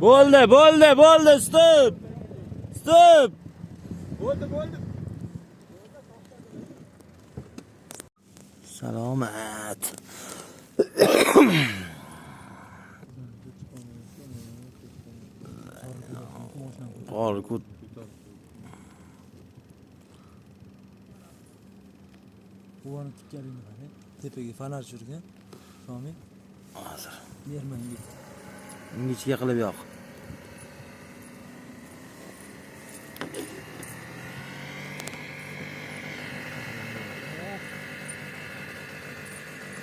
Bo'ldi, stop. Bo'ldi. Salomat. Qor kut. Quvonib tikkalini qara. Tepaga fonar tushirgan. Shomi. Hozir. Yermanga. Ingichka qilib yoq.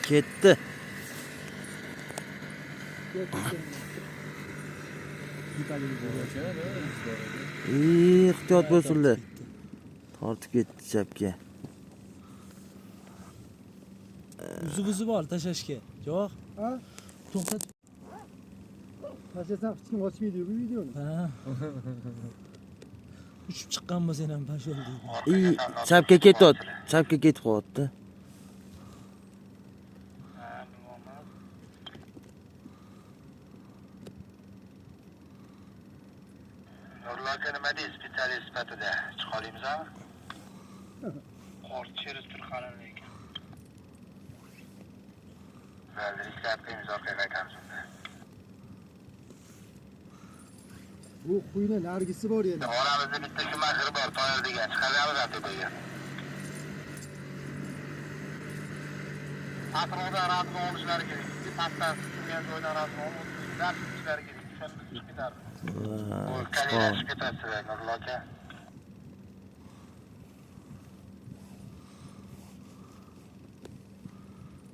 Ketdi. Ehtiyot bo'lsinlar. Tortib ketdi chapga. Uzi bor tashashga. Yo'q. Ha? To'xtat. Tashlasam hech kim ochmaydi bu videoni. Ha. Uchib chiqqan bo'lsa ham pashol deydi. Chapga ketyapti. Chapga ketib qo'yapti. Nurlarga nima deysiz spetsialist sifatida chiqa olamizmi? Qor cherib turgan lekin. Mayli, ishlab qo'yamiz, orqaga qaytamiz unda. Bu quyni nargisi bor yana. Oramizda bitta shumaxir bor, toyir degan. Chiqaramiz tepaga. Atrofdan rasm olishlari kerak. Pastdan tushgan joydan rasm olib, o'tishlari kerak. Shuni chiqib ketardi. Bu kalilashib ketadi, Nurlar aka.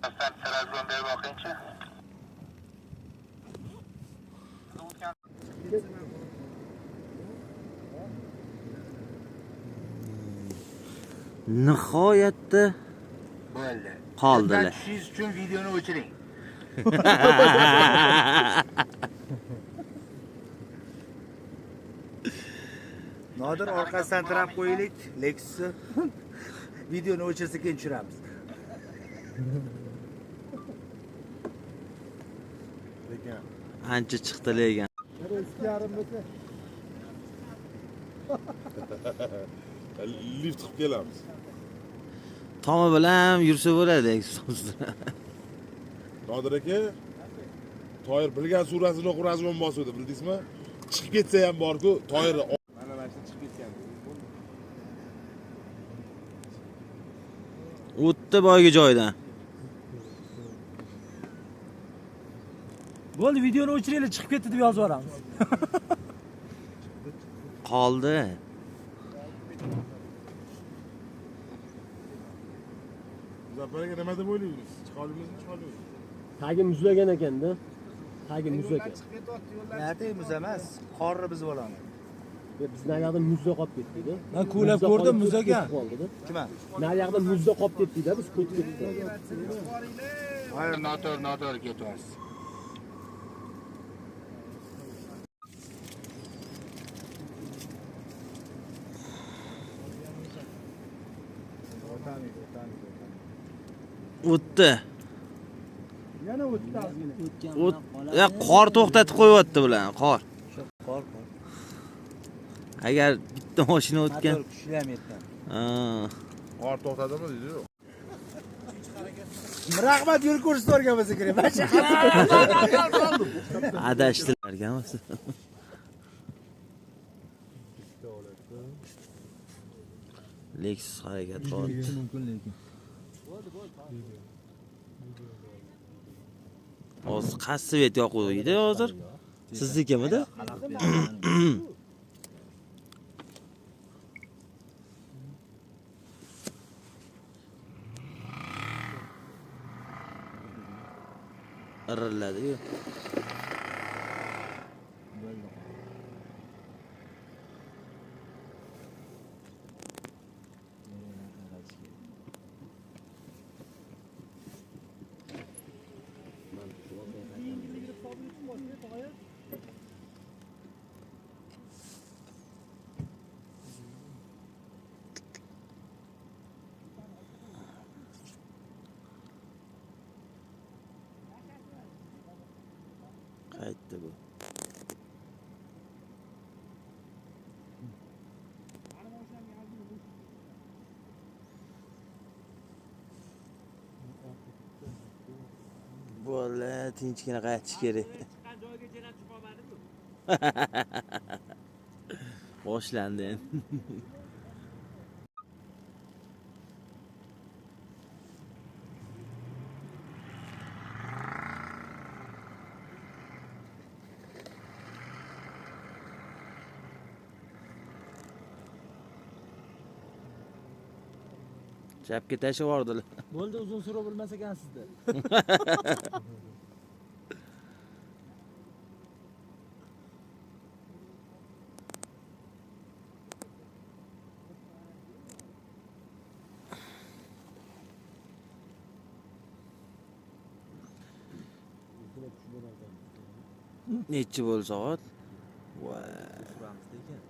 Aslan sarazgon berib boqingchi. Nihoyatda Bo'ldi. qoldilar. Siz uchun videoni o'chiring. Nodir orqasidan tirab qo'yaylik, Lexus'ni. Videoni o'chirsa keyin tushiramiz. Ancha chiqdi lekin. Eski yarim bo'lsa. Lift qilib kelamiz. Tomi bilan yursa bo'ladi. Nodir aka, toyir bilgan surasini o'qib razmon bosuvdi, bildingizmi? Chiqib ketsa ham bor-ku, toyir mana chiqib ketgan. O'tdi boygi joydan. Bo'ldi, videoni o'chiringlar, chiqib ketdi deb yozib yuboramiz. Qoldi. Muzaffar aka nima deb o'ylaysiz? Chiqa olamizmi, chiqa olmaymiz? Tagi muzlagan ekanda. Tagi muzlagan. Nati muz emas, qorni buzib olamiz. Biz naryoqda muzda qolib ketdik-da. Men ko'lab ko'rdim muzagan. Kim? Naryoqda muzda qolib ketdik-da, biz ko'tib ketdik. Hayır, notor ketyapsiz. O'tdi. Yana o'tdi. Qor to'xtatib qo'yapti bular, qor. Qor. Agar bitta mashina o'tgan. Motor kuchlayapti. Qor to'xtadimi deydi? Rahmat, yo'l ko'rsatib o'rgan bo'lsa kerak. Adashdilarga emas. Lexus harakat qildi. Mumkin lekin. Hozir qaysi vet yoquvdi hozir? Siznikimida? Irilladi-yu. Vallahi tinchgina qaytish kerak. Boshlandi endi. Chapga tashlab yubordilar. Bo'ldi, uzun sura bilmas ekansizda. Nechi bo'ldi soat? Voy. Suramizda ekan.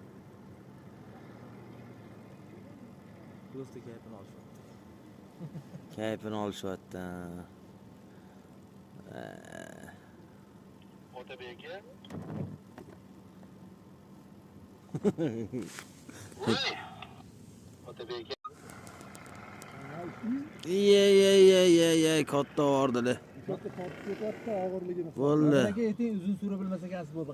Do'sti kayfini olishyapti. Kayfini olishyapti. Otabeka. Otabeka. Ey, katta bordilar. Katta tortib ketyapti og'irligini. Bo'ldi. Aka ayting, uzun sura bilmas ekansiz bo'ldi.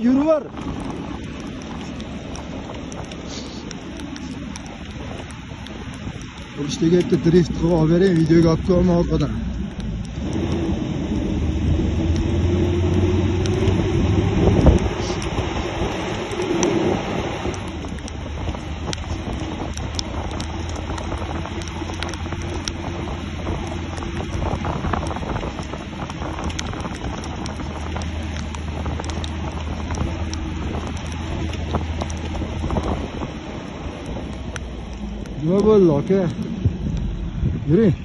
Yürü var. Urishga bitta drift qilib olib bering, videoga olib qo'yman orqadan. Nima bo'ldi aka? Yuring.